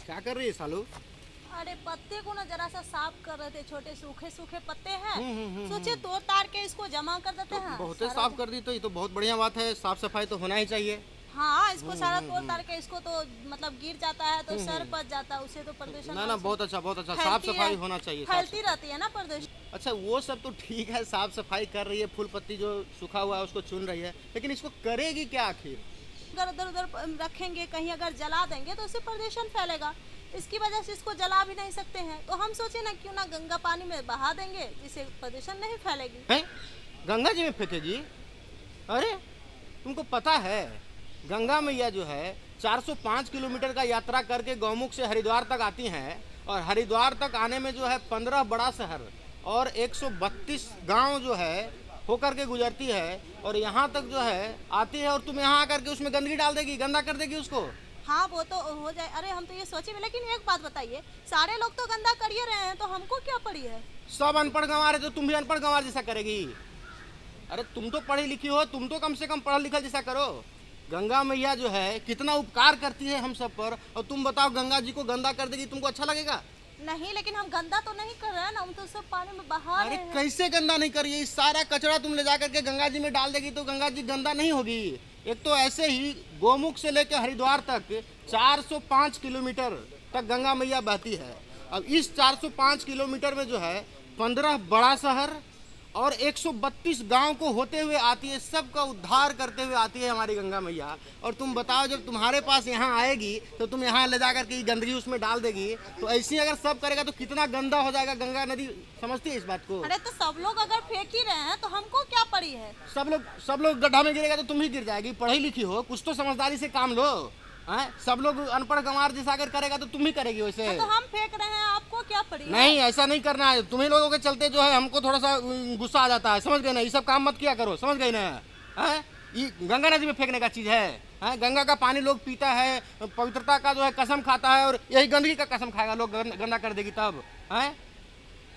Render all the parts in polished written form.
क्या कर रही है सालू? अरे पत्ते को ना जरा सा साफ कर रहे थे, छोटे सूखे सूखे पत्ते हैं। सोचे तोड़ तार के इसको जमा कर देते हैं। बहुत साफ कर दी तो ये तो बहुत बढ़िया बात है। साफ सफाई तो होना ही चाहिए। हाँ, इसको सारा तोड़ तार के इसको तो मतलब गिर जाता है तो सर पच जाता है, उससे तो प्रदूषण ना बहुत अच्छा साफ सफाई होना चाहिए। फैलती रहती है ना प्रदूषण। अच्छा वो सब तो ठीक है, साफ सफाई कर रही है, फूल पत्ती जो सूखा हुआ है उसको चुन रही है, लेकिन इसको करेगी क्या आखिर? अगर इधर उधर रखेंगे, कहीं अगर जला देंगे तो उससे प्रदूषण फैलेगा। इसकी वजह से इसको जला भी नहीं सकते हैं, तो हम सोचे ना क्यों ना गंगा पानी में बहा देंगे, जिससे प्रदूषण नहीं फैलेगी। है? गंगा जी में फेंकेगी? अरे तुमको पता है गंगा मैया जो है 405 किलोमीटर का यात्रा करके गौमुख से हरिद्वार तक आती हैं, और हरिद्वार तक आने में जो है 15 बड़ा शहर और 132 गांव जो है होकर के गुजरती है, और यहाँ तक जो है आती है, और तुम यहाँ आकर के उसमें गंदगी डाल देगी, गंदा कर देगी उसको। हाँ वो तो हो जाए। अरे हम तो ये सोचे, लेकिन एक बात बताइए, सारे लोग तो गंदा कर ही रहे हैं, तो हमको क्या पड़ी है? सब अनपढ़ गंवार है तो तुम भी अनपढ़ गंवार जैसा करेगी? अरे तुम तो पढ़ी लिखी हो, तुम तो कम से कम पढ़ा लिखा जैसा करो। गंगा मैया जो है कितना उपकार करती है हम सब पर, और तुम बताओ गंगा जी को गंदा कर देगी, तुमको अच्छा लगेगा? नहीं, लेकिन हम गंदा तो नहीं कर रहे हैं ना, हम तो सब पानी में बहा रहे हैं। कैसे गंदा नहीं करिए? इस सारा कचरा तुम ले जाकर के गंगा जी में डाल देगी तो गंगा जी गंदा नहीं होगी। एक तो ऐसे ही गोमुख से लेकर हरिद्वार तक 405 किलोमीटर तक गंगा मैया बहती है। अब इस 405 किलोमीटर में जो है 15 बड़ा शहर और 132 गांव को होते हुए आती है, सबका उद्धार करते हुए आती है हमारी गंगा मैया। और तुम बताओ जब तुम्हारे पास यहाँ आएगी तो तुम यहाँ ले जा करके गंदगी उसमें डाल देगी, तो ऐसे अगर सब करेगा तो कितना गंदा हो जाएगा गंगा नदी। समझती है इस बात को? अरे तो सब लोग अगर फेंक ही रहे हैं तो हमको क्या पड़ी है? सब लोग गड्ढा में गिरेगा तो तुम ही गिर जाएगी। पढ़ी लिखी हो, कुछ तो समझदारी से काम लो। सब लोग अनपढ़ गंवार जैसा अगर करेगा तो तुम ही करेगी वैसे। तो हम फेंक रहे हैं, आपको क्या पड़ी है? नहीं, ऐसा नहीं करना है। तुम्हें लोगों के चलते जो है हमको थोड़ा सा गुस्सा आ जाता है, समझ गए ना? ये सब काम मत किया करो, समझ गए ना? ये गंगा नदी में फेंकने का चीज है। गंगा का पानी लोग पीता है, पवित्रता का जो है कसम खाता है, और यही गंदगी का कसम खाएगा लोग गंदा कर देगी तब।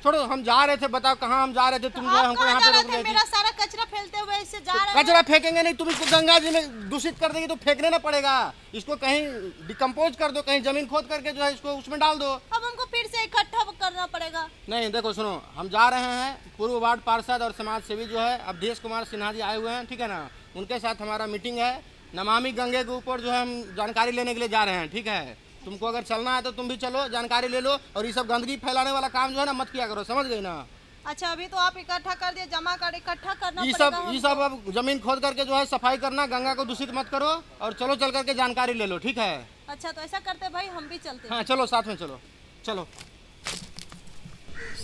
छोड़ो, हम जा रहे थे, बताओ कहाँ हम जा रहे थे? तुम जो है हमको यहाँ पे रोक रहे थे। मेरा सारा कचरा फैलते हुए इससे जा रहे हैं। कचरा फेंकेंगे नहीं, तुम इसको गंगा जी में दूषित कर देगी तो फेंकने ना पड़ेगा। इसको कहीं डिकम्पोज कर दो, कहीं जमीन खोद करके जो है इसको उसमें डाल दो। अब हमको फिर से इकट्ठा करना पड़ेगा। नहीं देखो सुनो, हम जा रहे हैं, पूर्व वार्ड पार्षद और समाज सेवी जो है अवधेश कुमार सिन्हा जी आए हुए हैं, ठीक है ना? उनके साथ हमारा मीटिंग है। नमामि गंगे के ऊपर जो है हम जानकारी लेने के लिए जा रहे हैं, ठीक है? तुमको अगर चलना है तो तुम भी चलो, जानकारी ले लो, और ये सब गंदगी फैलाने वाला काम जो है ना मत किया करो, समझ गई ना? अच्छा, अभी तो आप इकट्ठा कर दिए, जमा कर इकट्ठा करना ये पड़ेगा। सब अब जमीन खोद करके जो है सफाई करना, गंगा को दूषित मत करो, और चलो चल करके जानकारी ले लो, ठीक है? अच्छा तो ऐसा करते भाई, हम भी चलते। हाँ चलो, साथ में चलो। चलो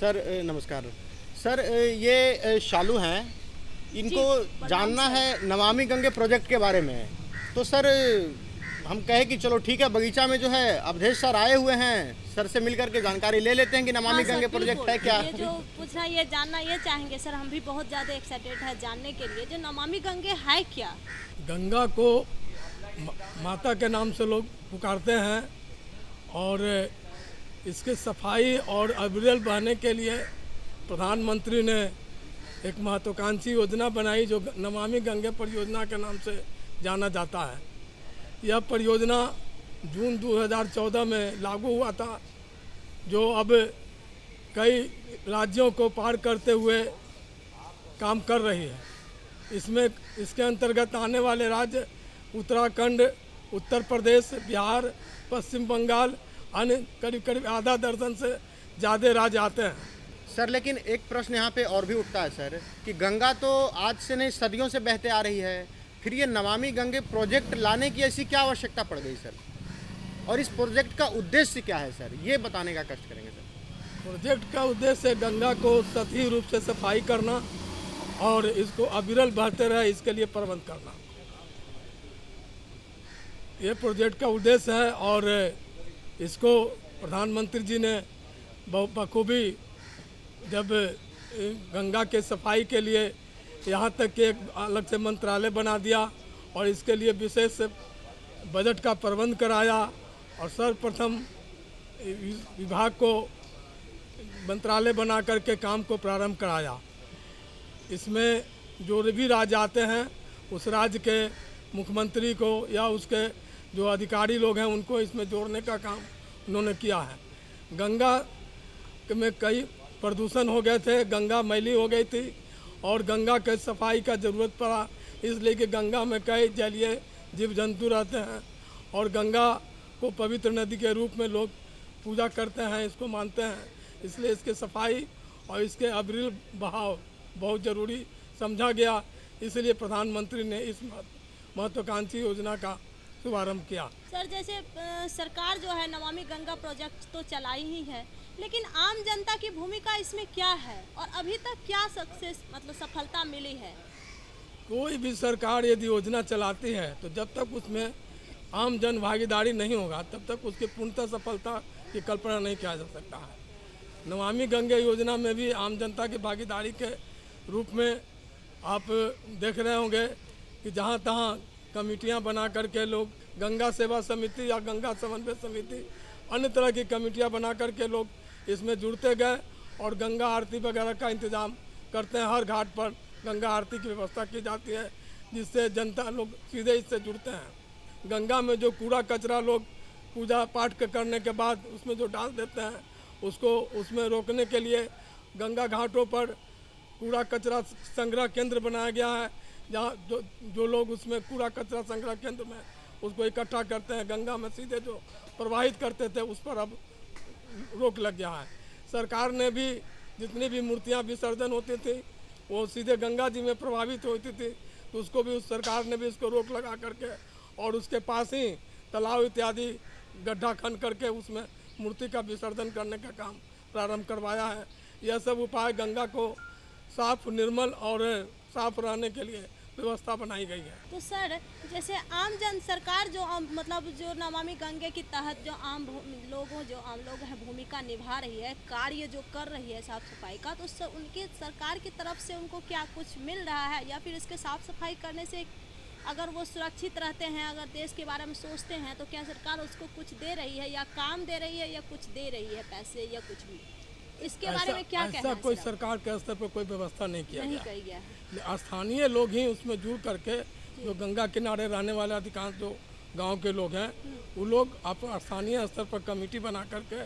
सर, नमस्कार सर। ये शालू हैं, इनको जानना है नमामि गंगे प्रोजेक्ट के बारे में। तो सर हम कहे कि चलो ठीक है, बगीचा में जो है अवधेश सर आए हुए हैं, सर से मिल करके जानकारी ले लेते हैं कि नमामि गंगे प्रोजेक्ट है क्या। ये जो पूछना, ये जानना ये चाहेंगे सर, हम भी बहुत ज़्यादा एक्साइटेड है जानने के लिए, जो नमामि गंगे है क्या? गंगा को माता के नाम से लोग पुकारते हैं, और इसकी सफाई और अविरल बहने के लिए प्रधानमंत्री ने एक महत्वाकांक्षी योजना बनाई जो नमामि गंगे परियोजना के नाम से जाना जाता है। यह परियोजना जून 2014 में लागू हुआ था, जो अब कई राज्यों को पार करते हुए काम कर रही है। इसके अंतर्गत आने वाले राज्य उत्तराखंड, उत्तर प्रदेश, बिहार, पश्चिम बंगाल, अन्य करीब आधा दर्जन से ज़्यादा राज्य आते हैं। सर लेकिन एक प्रश्न यहाँ पे और भी उठता है सर, कि गंगा तो आज से नहीं सदियों से बहते आ रही है, फिर ये नमामि गंगे प्रोजेक्ट लाने की ऐसी क्या आवश्यकता पड़ गई सर? और इस प्रोजेक्ट का उद्देश्य क्या है सर, ये बताने का कष्ट करेंगे सर। प्रोजेक्ट का उद्देश्य गंगा को सतही रूप से सफाई करना और इसको अविरल बहते रहे, इसके लिए प्रबंध करना, ये प्रोजेक्ट का उद्देश्य है। और इसको प्रधानमंत्री जी ने बखूबी जब गंगा के सफाई के लिए यहाँ तक कि एक अलग से मंत्रालय बना दिया और इसके लिए विशेष बजट का प्रबंध कराया और सर्वप्रथम विभाग को मंत्रालय बना करके काम को प्रारंभ कराया। इसमें जो भी राज्य आते हैं उस राज्य के मुख्यमंत्री को या उसके जो अधिकारी लोग हैं उनको इसमें जोड़ने का काम उन्होंने किया है। गंगा में कई प्रदूषण हो गए थे, गंगा मैली हो गई थी और गंगा के सफाई का ज़रूरत पड़ा, इसलिए कि गंगा में कई जलीय जीव जंतु रहते हैं और गंगा को पवित्र नदी के रूप में लोग पूजा करते हैं, इसको मानते हैं, इसलिए इसके सफाई और इसके अविरल बहाव बहुत ज़रूरी समझा गया। इसलिए प्रधानमंत्री ने इस महत्वाकांक्षी योजना का शुभारंभ किया। सर जैसे सरकार जो है नमामि गंगा प्रोजेक्ट तो चलाई ही है, लेकिन आम जनता की भूमिका इसमें क्या है और अभी तक क्या सक्सेस मतलब सफलता मिली है? कोई भी सरकार यदि योजना चलाती है तो जब तक उसमें आम जन भागीदारी नहीं होगा तब तक उसकी पूर्णतः सफलता की कल्पना नहीं किया जा सकता है। नमामि गंगा योजना में भी आम जनता की भागीदारी के रूप में आप देख रहे होंगे कि जहाँ तहाँ कमेटियाँ बना करके लोग गंगा सेवा समिति या गंगा समन्वय समिति अन्य तरह की कमेटियाँ बना करके लोग इसमें जुड़ते गए और गंगा आरती वगैरह का इंतज़ाम करते हैं। हर घाट पर गंगा आरती की व्यवस्था की जाती है जिससे जनता लोग सीधे इससे जुड़ते हैं। गंगा में जो कूड़ा कचरा लोग पूजा पाठ करने के बाद उसमें जो डाल देते हैं उसको उसमें रोकने के लिए गंगा घाटों पर कूड़ा कचरा संग्रह केंद्र बनाया गया है, जहाँ जो लोग उसमें कूड़ा कचरा संग्रह केंद्र में उसको इकट्ठा करते हैं, गंगा में सीधे जो प्रवाहित करते थे उस पर अब रोक लग गया है। सरकार ने भी जितनी भी मूर्तियाँ विसर्जन होती थी वो सीधे गंगा जी में प्रभावित होती थी, तो उसको भी उस सरकार ने भी इसको रोक लगा करके और उसके पास ही तालाब इत्यादि गड्ढा खन करके उसमें मूर्ति का विसर्जन करने का काम प्रारंभ करवाया है। यह सब उपाय गंगा को साफ निर्मल और साफ रहने के लिए व्यवस्था बनाई गई है। तो सर जैसे आम जन सरकार जो मतलब जो नमामि गंगे के तहत जो आम लोग हैं भूमिका निभा रही है, कार्य जो कर रही है साफ सफाई का, तो उनकी सरकार की तरफ से उनको क्या कुछ मिल रहा है या फिर इसके साफ सफाई करने से अगर वो सुरक्षित रहते हैं, अगर देश के बारे में सोचते हैं तो क्या सरकार उसको कुछ दे रही है या काम दे रही है या कुछ दे रही है पैसे या कुछ भी? इसके बारे में क्या कहना है? ऐसा कोई सरकार के स्तर पर कोई व्यवस्था नहीं किया गया है। स्थानीय लोग ही उसमें जुड़ करके जो गंगा किनारे रहने वाले अधिकांश जो गांव के लोग हैं वो लोग स्थानीय स्तर पर कमेटी बना करके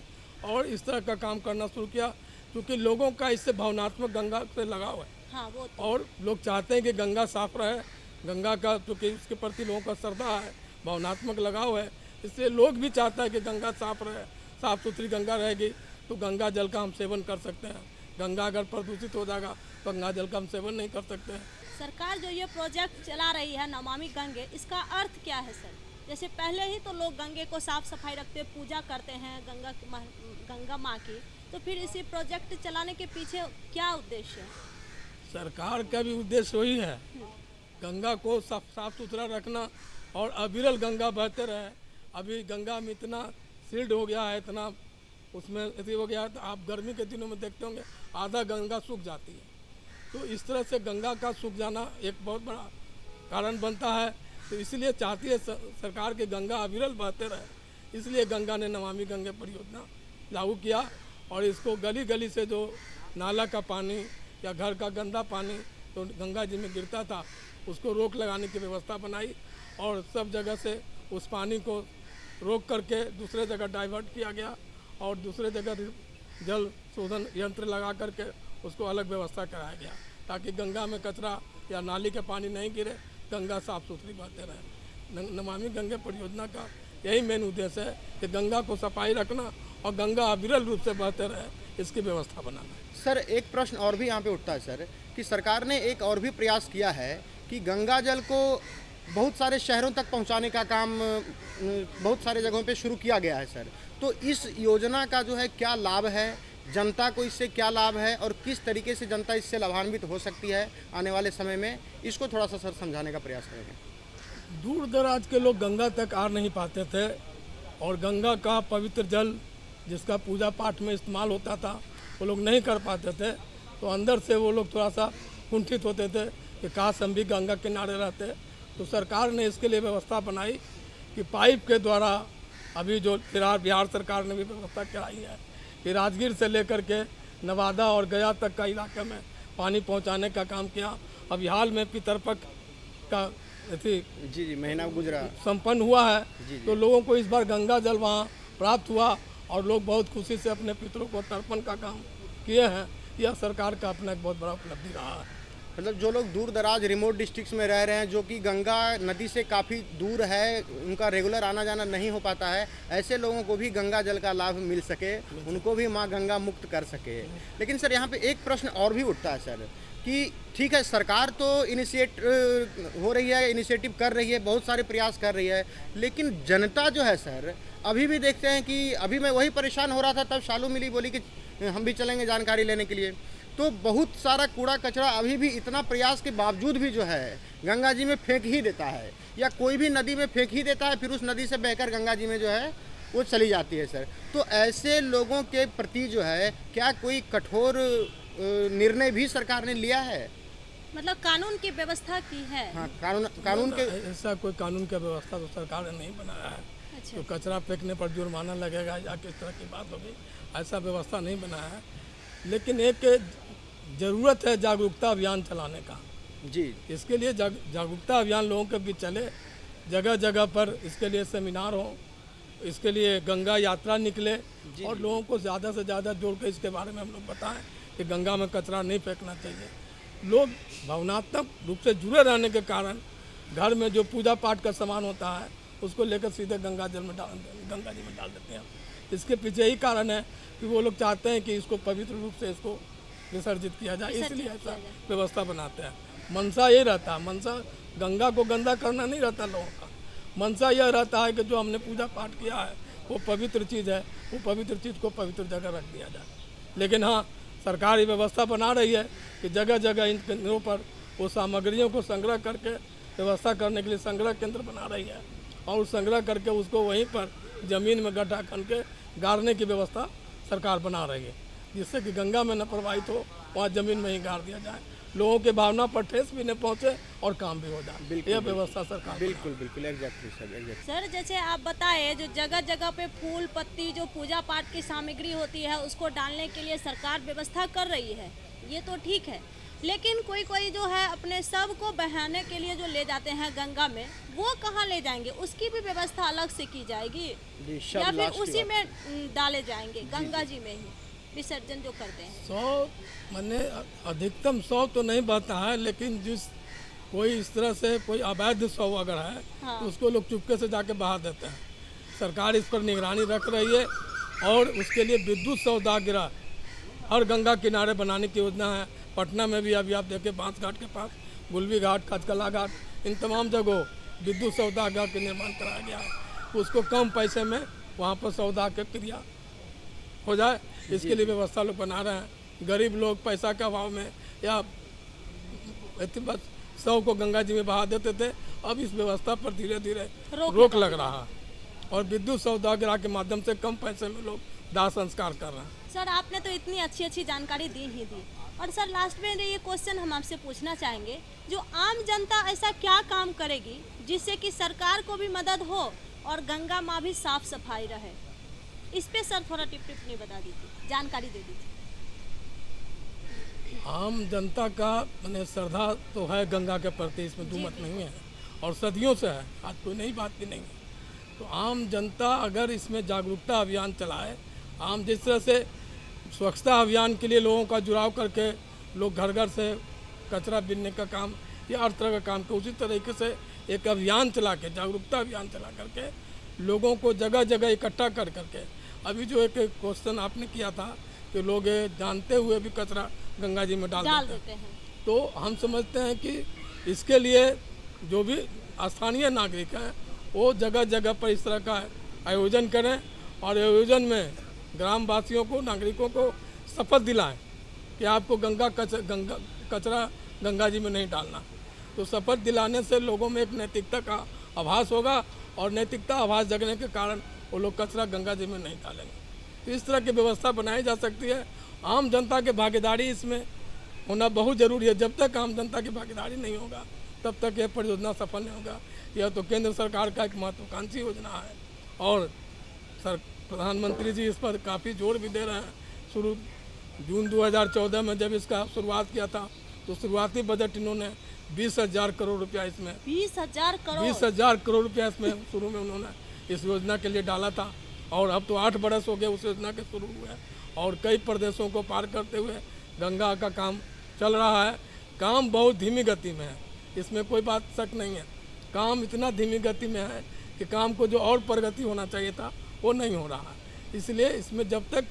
और इस तरह का काम करना शुरू किया, क्योंकि लोगों का इससे भावनात्मक गंगा से लगाव है। हाँ, वो तो। और लोग चाहते हैं कि गंगा साफ रहे, गंगा का क्योंकि उसके प्रति लोगों का श्रद्धा है, भावनात्मक लगाव है, इसलिए लोग भी चाहता है कि गंगा साफ रहे। साफ सुथरी गंगा रहेगी तो गंगा जल का हम सेवन कर सकते हैं। गंगा अगर प्रदूषित हो जाएगा तो गंगा जल का हम सेवन नहीं कर सकते हैं। सरकार जो ये प्रोजेक्ट चला रही है नमामि गंगे, इसका अर्थ क्या है सर? जैसे पहले ही तो लोग गंगे को साफ सफाई रखते पूजा करते हैं गंगा माँ की, तो फिर इसी प्रोजेक्ट चलाने के पीछे क्या उद्देश्य है? सरकार का भी उद्देश्य वही है, गंगा को साफ सुथरा रखना और अविरल गंगा बहते रहे। अभी गंगा में इतना सील्ड हो गया है, इतना उसमें ऐसे हो गया है, तो आप गर्मी के दिनों में देखते होंगे आधा गंगा सूख जाती है। तो इस तरह से गंगा का सूख जाना एक बहुत बड़ा कारण बनता है। तो इसलिए चाहती है सरकार के गंगा अविरल बहते रहे, इसलिए गंगा ने नमामि गंगे परियोजना लागू किया और इसको गली गली से जो नाला का पानी या घर का गंदा पानी तो गंगा जी में गिरता था उसको रोक लगाने की व्यवस्था बनाई और सब जगह से उस पानी को रोक करके दूसरे जगह डाइवर्ट किया गया और दूसरे जगह जल शोधन यंत्र लगा करके उसको अलग व्यवस्था कराया गया ताकि गंगा में कचरा या नाली के पानी नहीं गिरे, गंगा साफ सुथरी बहते रहे। नमामि गंगे परियोजना का यही मेन उद्देश्य है कि गंगा को सफाई रखना और गंगा अविरल रूप से बहते रहे, इसकी व्यवस्था बनाना। सर एक प्रश्न और भी यहाँ पे उठता है सर कि सरकार ने एक और भी प्रयास किया है कि गंगा जल को बहुत सारे शहरों तक पहुँचाने का काम बहुत सारे जगहों पे शुरू किया गया है सर। तो इस योजना का जो है क्या लाभ है, जनता को इससे क्या लाभ है और किस तरीके से जनता इससे लाभान्वित हो सकती है आने वाले समय में, इसको थोड़ा सा सर समझाने का प्रयास करेंगे। दूर दराज के लोग गंगा तक आ नहीं पाते थे और गंगा का पवित्र जल जिसका पूजा पाठ में इस्तेमाल होता था वो लोग नहीं कर पाते थे, तो अंदर से वो लोग थोड़ा सा कुंठित होते थे कि काश हम भी गंगा किनारे रहते। तो सरकार ने इसके लिए व्यवस्था बनाई कि पाइप के द्वारा, अभी जो फिलहाल बिहार सरकार ने भी व्यवस्था कराई है कि राजगीर से लेकर के नवादा और गया तक का इलाके में पानी पहुंचाने का काम किया। अभी हाल में पितरपक का जी जी महीना गुजरा संपन्न हुआ है, जी। तो लोगों को इस बार गंगा जल वहाँ प्राप्त हुआ और लोग बहुत खुशी से अपने पितरों को तर्पण का काम किए हैं। यह सरकार का अपना एक बहुत बड़ा उपलब्धि रहा है। मतलब जो लोग दूर दराज रिमोट डिस्ट्रिक्ट्स में रह रहे हैं, जो कि गंगा नदी से काफ़ी दूर है, उनका रेगुलर आना जाना नहीं हो पाता है, ऐसे लोगों को भी गंगा जल का लाभ मिल सके, उनको भी माँ गंगा मुक्त कर सके। लेकिन सर यहाँ पे एक प्रश्न और भी उठता है सर कि ठीक है, सरकार तो इनिशिएटिव कर रही है, बहुत सारे प्रयास कर रही है, लेकिन जनता जो है सर अभी भी देखते हैं कि अभी मैं वही परेशान हो रहा था, तब शालू मिली बोली कि हम भी चलेंगे जानकारी लेने के लिए। तो बहुत सारा कूड़ा कचरा अभी भी इतना प्रयास के बावजूद भी जो है गंगा जी में फेंक ही देता है, या कोई भी नदी में फेंक ही देता है, फिर उस नदी से बहकर गंगा जी में जो है वो चली जाती है सर। तो ऐसे लोगों के प्रति जो है क्या कोई कठोर निर्णय भी सरकार ने लिया है? मतलब कानून की व्यवस्था की है? हाँ, कानून के ऐसा कोई कानून का व्यवस्था तो सरकार ने नहीं बनाया है। अच्छा। तो कचरा फेंकने पर जुर्माना लगेगा या किस तरह की बात होगी, ऐसा व्यवस्था नहीं बनाया है। लेकिन एक ज़रूरत है जागरूकता अभियान चलाने का। जी इसके लिए जागरूकता अभियान लोगों के बीच चले, जगह जगह पर इसके लिए सेमिनार हो, इसके लिए गंगा यात्रा निकले और लोगों को ज़्यादा से ज़्यादा जोड़ कर इसके बारे में हम लोग बताएं कि गंगा में कचरा नहीं फेंकना चाहिए। लोग भावनात्मक रूप से जुड़े रहने के कारण घर में जो पूजा पाठ का सामान होता है उसको लेकर सीधे गंगा जी में डाल देते हैं। इसके पीछे यही कारण है कि वो लोग चाहते हैं कि इसको पवित्र रूप से इसको विसर्जित किया जाए, इसलिए ऐसा व्यवस्था बनाते हैं। मनसा ये रहता है, मनसा गंगा को गंदा करना नहीं रहता लोगों का। मनसा यह रहता है कि जो हमने पूजा पाठ किया है वो पवित्र चीज़ है, वो पवित्र चीज़ को पवित्र जगह रख दिया जाए। लेकिन हाँ, सरकार ये व्यवस्था बना रही है कि जगह जगह इन केंद्रों पर वो सामग्रियों को संग्रह करके व्यवस्था करने के लिए संग्रह केंद्र बना रही है और संग्रह करके उसको वहीं पर ज़मीन में गड्ढा खन के गाड़ने की व्यवस्था सरकार बना रही है, जिससे कि गंगा में न प्रवाहित हो, वहाँ ज़मीन में ही गाड़ दिया जाए, लोगों के भावना पर ठेस भी न पहुँचे और काम भी हो जाए। यह व्यवस्था सरकार बिल्कुल एग्जैक्टली सर। सर जैसे आप बताए, जो जगह जगह पे फूल पत्ती जो पूजा पाठ की सामग्री होती है उसको डालने के लिए सरकार व्यवस्था कर रही है, ये तो ठीक है। लेकिन कोई जो है अपने सब को बहाने के लिए जो ले जाते हैं गंगा में, वो कहाँ ले जाएंगे? उसकी भी व्यवस्था अलग से की जाएगी या फिर उसी में डाले जाएंगे गंगा जी में ही विसर्जन जो करते हैं? 100 मैंने अधिकतम 100 तो नहीं बहता है, लेकिन जिस कोई इस तरह से कोई अवैध 100 अगर है हाँ। तो उसको लोग चुपके से जाके बहा देते हैं। सरकार इस पर निगरानी रख रही है और उसके लिए विद्युत सौदागृह हर गंगा किनारे बनाने की योजना है। पटना में भी अभी आप देखें बांस घाट के पास, गुलवी घाट, खचकला घाट, इन तमाम जगहों विद्युत सौदागृह के निर्माण कराया गया है। उसको कम पैसे में वहाँ पर सौदा की क्रिया हो जाए, इसके लिए व्यवस्था लोग बना रहे हैं। गरीब लोग पैसा के अभाव में या बस 100 को गंगा जी में बहा देते थे, अब इस व्यवस्था पर धीरे धीरे रोक लग रहा है और विद्युत सौदागृह के माध्यम से कम पैसे में लोग दाह संस्कार कर रहे हैं। सर आपने तो इतनी अच्छी जानकारी दी ही दी, और सर लास्ट में ये क्वेश्चन हम आपसे पूछना चाहेंगे, जो आम जनता ऐसा क्या काम करेगी जिससे कि सरकार को भी मदद हो और गंगा माँ भी साफ सफाई रहे? इस पे सर थोड़ा टिप्पणी बता दीजिए, जानकारी दे दीजिए। आम जनता का मैंने श्रद्धा तो है गंगा के प्रति, इसमें दुमत नहीं है और सदियों से है, आज कोई नई बात भी नहीं है। तो आम जनता अगर इसमें जागरूकता अभियान चलाए, आम जिस तरह से स्वच्छता अभियान के लिए लोगों का जुड़ाव करके लोग घर घर से कचरा बीनने का काम या हर तरह का काम को उसी तरीके से एक अभियान चला के, जागरूकता अभियान चला करके लोगों को जगह जगह इकट्ठा कर करके, अभी जो एक क्वेश्चन आपने किया था कि लोग जानते हुए भी कचरा गंगा जी में डाल देते हैं, तो हम समझते हैं कि इसके लिए जो भी स्थानीय नागरिक हैं वो जगह जगह पर इस तरह का आयोजन करें और आयोजन में ग्रामवासियों को, नागरिकों को शपथ दिलाएं कि आपको कचरा गंगा जी में नहीं डालना। तो शपथ दिलाने से लोगों में एक नैतिकता का आभास होगा और नैतिकता आभास जगने के कारण वो लोग कचरा गंगा जी में नहीं डालेंगे। तो इस तरह की व्यवस्था बनाई जा सकती है। आम जनता की भागीदारी इसमें होना बहुत ज़रूरी है। जब तक आम जनता की भागीदारी नहीं होगा तब तक यह परियोजना सफल नहीं होगा। यह तो केंद्र सरकार का एक महत्वाकांक्षी योजना है और प्रधानमंत्री जी इस पर काफ़ी जोर भी दे रहे हैं। शुरू जून 2014 में जब इसका शुरुआत किया था तो शुरुआती बजट इन्होंने 20,000 करोड़ रुपया इसमें 20,000 करोड़ 20,000 करोड़ रुपया इसमें शुरू में उन्होंने इस योजना के लिए डाला था। और अब तो 8 बरस हो गए उस योजना के शुरू हुए और कई प्रदेशों को पार करते हुए गंगा का काम चल रहा है। काम बहुत धीमी गति में है, इसमें कोई बात शक नहीं है। काम इतना धीमी गति में है कि काम को जो और प्रगति होना चाहिए था वो नहीं हो रहा है। इसलिए इसमें जब तक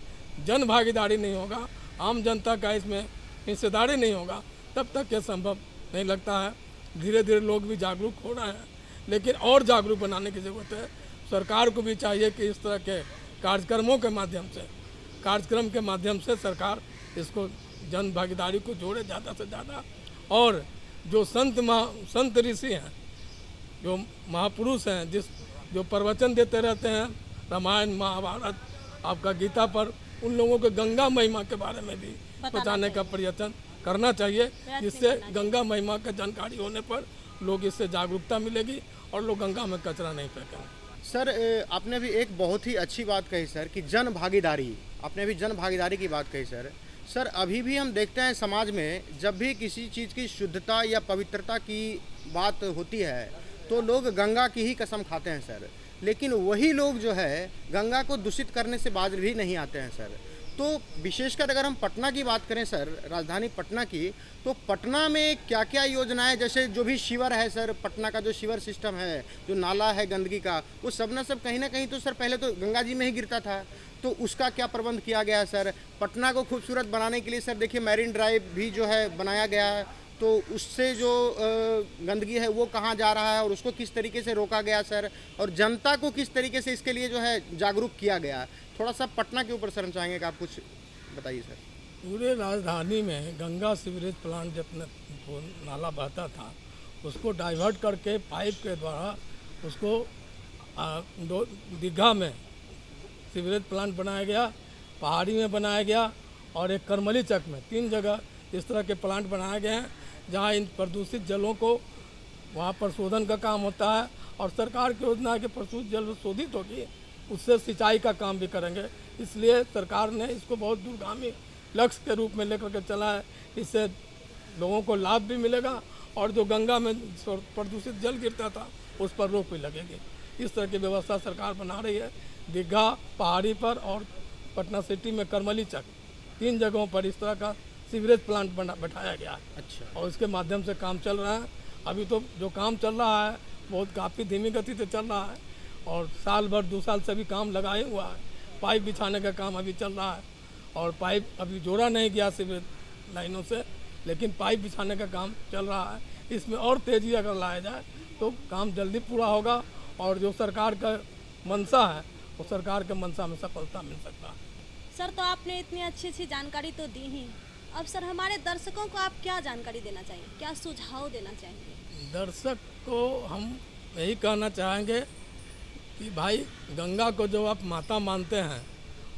जन भागीदारी नहीं होगा, आम जनता का इसमें हिस्सेदारी नहीं होगा, तब तक यह संभव नहीं लगता है। धीरे धीरे लोग भी जागरूक हो रहे हैं, लेकिन और जागरूक बनाने की ज़रूरत है। सरकार को भी चाहिए कि इस तरह के कार्यक्रम के माध्यम से सरकार इसको जन भागीदारी को जोड़े ज़्यादा से ज़्यादा। और जो संत ऋषि हैं, जो महापुरुष हैं, जो प्रवचन देते रहते हैं रामायण महाभारत आपका गीता पर, उन लोगों को गंगा महिमा के बारे में भी बताने का प्रयत्न करना चाहिए, जिससे गंगा महिमा का जानकारी होने पर लोग इससे जागरूकता मिलेगी और लोग गंगा में कचरा नहीं फेंकेंगे। सर आपने भी एक बहुत ही अच्छी बात कही सर कि जन भागीदारी, आपने भी जन भागीदारी की बात कही सर। सर अभी भी हम देखते हैं समाज में जब भी किसी चीज़ की शुद्धता या पवित्रता की बात होती है तो लोग गंगा की ही कसम खाते हैं सर, लेकिन वही लोग जो है गंगा को दूषित करने से बाज भी नहीं आते हैं सर। तो विशेषकर अगर हम पटना की बात करें सर, राजधानी पटना की, तो पटना में क्या क्या योजनाएं, जैसे जो भी शिवर है सर, पटना का जो शिवर सिस्टम है, जो नाला है गंदगी का, वो सब ना सब कहीं ना कहीं तो सर पहले तो गंगा जी में ही गिरता था, तो उसका क्या प्रबंध किया गया है सर? पटना को खूबसूरत बनाने के लिए सर देखिए मैरीन ड्राइव भी जो है बनाया गया है, तो उससे जो गंदगी है वो कहाँ जा रहा है और उसको किस तरीके से रोका गया सर, और जनता को किस तरीके से इसके लिए जो है जागरूक किया गया? थोड़ा सा पटना के ऊपर सर हम चाहेंगे कि आप कुछ बताइए सर। पूरे राजधानी में गंगा सीवरेज प्लांट जितना नाला बहता था उसको डाइवर्ट करके पाइप के द्वारा उसको दीघा में सीवरेज प्लांट बनाया गया, पहाड़ी में बनाया गया और एक करमली चक में, 3 जगह इस तरह के प्लांट बनाए गए हैं जहां इन प्रदूषित जलों को वहां पर शोधन का काम होता है और सरकार की योजना के प्रदूषित जल शोधित होगी, उससे सिंचाई का काम भी करेंगे। इसलिए सरकार ने इसको बहुत दूरगामी लक्ष्य के रूप में लेकर के चला है। इससे लोगों को लाभ भी मिलेगा और जो गंगा में प्रदूषित जल गिरता था उस पर रोक भी लगेगी। इस तरह की व्यवस्था सरकार बना रही है। दीघा पहाड़ी पर और पटना सिटी में करमली चक, 3 जगहों पर इस तरह का सीवरेज प्लांट बैठाया गया है। अच्छा। और इसके माध्यम से काम चल रहा है। अभी तो जो काम चल रहा है बहुत काफ़ी धीमी गति से चल रहा है और साल भर 2 साल से भी काम लगाए हुआ है। पाइप बिछाने का काम अभी चल रहा है और पाइप अभी जोड़ा नहीं गया सीवरेज लाइनों से, लेकिन पाइप बिछाने का काम चल रहा है। इसमें और तेज़ी अगर लाया जाए तो काम जल्दी पूरा होगा और जो सरकार का मंशा है वो सरकार के मंशा में सफलता मिल सकता है। सर तो आपने इतनी अच्छी जानकारी तो दी ही, अब सर हमारे दर्शकों को आप क्या जानकारी देना चाहिए, क्या सुझाव देना चाहेंगे? दर्शक को हम यही कहना चाहेंगे कि भाई गंगा को जो आप माता मानते हैं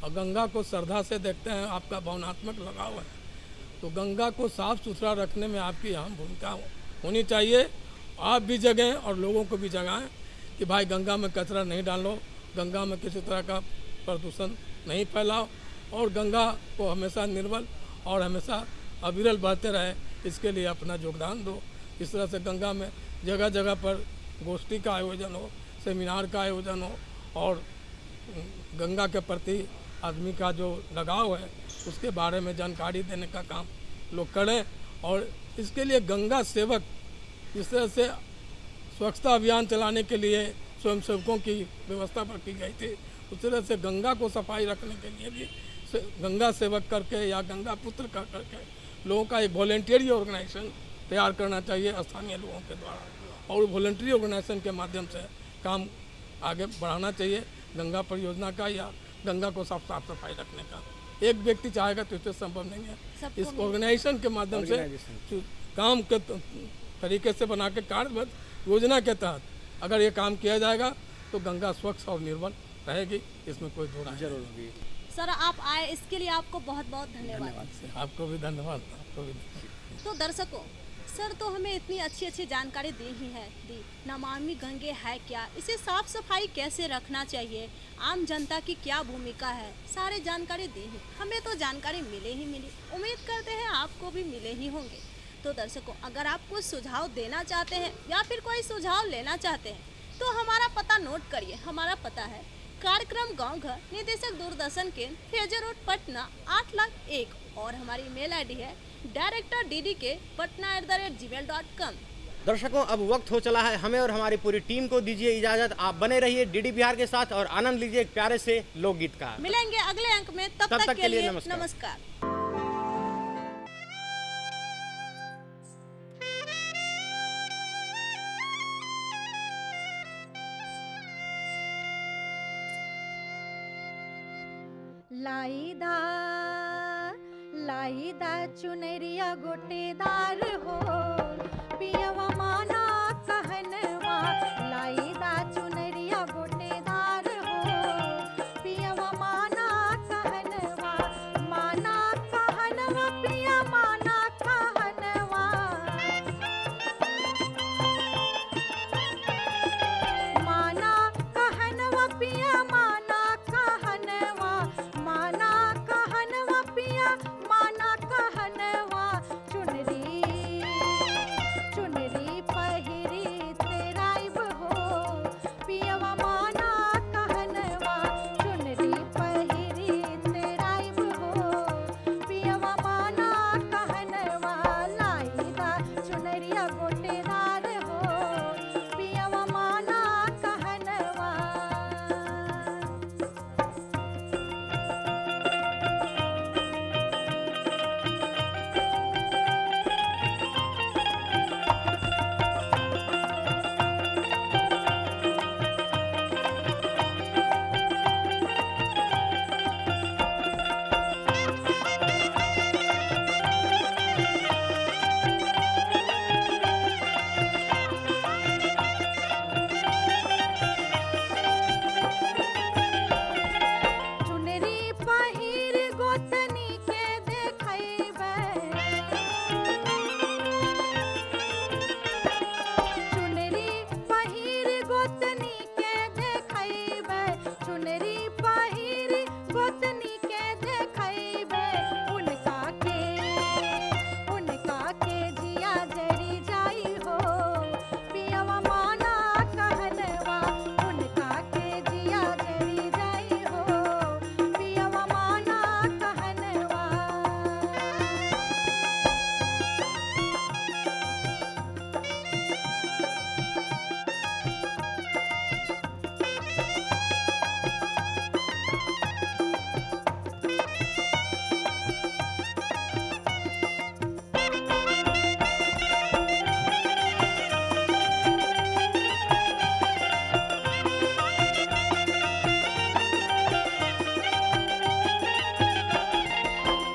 और गंगा को श्रद्धा से देखते हैं, आपका भावनात्मक लगाव है, तो गंगा को साफ़ सुथरा रखने में आपकी अहम भूमिका होनी चाहिए। आप भी जगें और लोगों को भी जगाएं कि भाई गंगा में कचरा नहीं डालो, गंगा में किसी तरह का प्रदूषण नहीं फैलाओ और गंगा को हमेशा निर्मल और हमेशा अविरल बहते रहे, इसके लिए अपना योगदान दो। इस तरह से गंगा में जगह जगह पर गोष्ठी का आयोजन हो, सेमिनार का आयोजन हो और गंगा के प्रति आदमी का जो लगाव है उसके बारे में जानकारी देने का काम लोग करें। और इसके लिए गंगा सेवक, इस तरह से स्वच्छता अभियान चलाने के लिए स्वयंसेवकों की व्यवस्था पर की गई थी, उस तरह से गंगा को सफाई रखने के लिए भी गंगा सेवक करके या गंगा पुत्र का करके लोगों का एक वॉलेंटियरी ऑर्गेनाइजेशन तैयार करना चाहिए स्थानीय लोगों के द्वारा और वॉलेंटरी ऑर्गेनाइजेशन के माध्यम से काम आगे बढ़ाना चाहिए गंगा परियोजना का या गंगा को साफ सफाई रखने का। एक व्यक्ति चाहेगा तो इससे संभव नहीं है। इस ऑर्गेनाइजेशन के माध्यम से काम के तरीके से बना के कार्यबद्ध योजना के तहत अगर ये काम किया जाएगा तो गंगा स्वच्छ और निर्मल रहेगी, इसमें कोई दो राय जरूर होगी। सर आप आए इसके लिए आपको बहुत बहुत धन्यवाद। धन्यवाद से आपको भी धन्यवाद, आपको भी धन्यवाद। तो दर्शकों, सर तो हमें इतनी अच्छी अच्छी जानकारी दी ही है दी। नमामि गंगे है क्या, इसे साफ सफाई कैसे रखना चाहिए, आम जनता की क्या भूमिका है, सारी जानकारी दी है। हमें तो जानकारी मिले ही मिली, उम्मीद करते हैं आपको भी मिले ही होंगे। तो दर्शकों, अगर आप कुछ सुझाव देना चाहते हैं या फिर कोई सुझाव लेना चाहते हैं तो हमारा पता नोट करिए। हमारा पता है कार्यक्रम गांव घर, निदेशक दूरदर्शन केंद्र, फेजर रोड, पटना 8,01,। और हमारी ईमेल आईडी है director.ddk@gmail.com। दर्शकों, अब वक्त हो चला है हमें और हमारी पूरी टीम को दीजिए इजाजत। आप बने रहिए डीडी बिहार के साथ और आनंद लीजिए एक प्यारे से लोकगीत का। मिलेंगे अगले अंक में, तब तक के लिए नमस्कार। लाईदा चुनरिया गोटेदार हो, पियवा माना कहनवा। लाईदा चुनरिया गोटेदार हो, पियवा माना कहनवा। माना कहनवा पिया माना कहनवा। माना कहनवा पिया माना कहनवा। माना कहनवा पिया माना कहनवा। चुनरी पहिरी तेराइब हो, पियवा माना कहनवा। चुनरी पहिरी तेराइब हो, पियवा माना कहनवा। लाईदा चुनरिया गोटेदार हो, पियवा माना कहनवा। चुनरी पहिर गोतनी के देखैबै। चुनरी पहिर गोतनी के देखैबै। चुनरी पहिर गोतनी के देखैबै। उनका के जिया जरी जाई हो, पियवा माना कहनवा। उनका के जिया जरी जाई हो, पियवा माना कहनवा।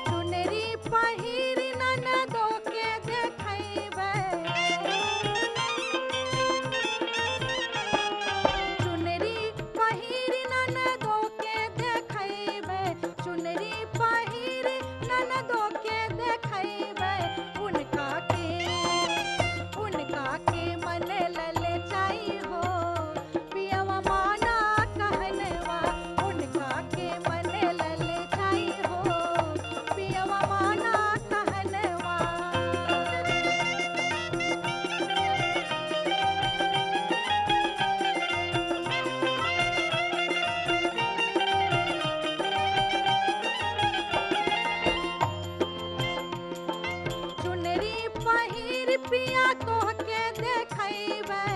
चुनरी पहिर ननदो के देखैबै। चुनरी पहिर ननदो के देखैबै। चुनरी पहिर ननदो के देखैबै। उनका के मन ललचाई हो, पियवा माना कहनवा। उनका के मन ललचाई हो, पियवा माना कहनवा। चुनरी पहिर पिया तोहके देखैबै।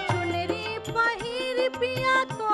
चुनरी पहिर पिया तो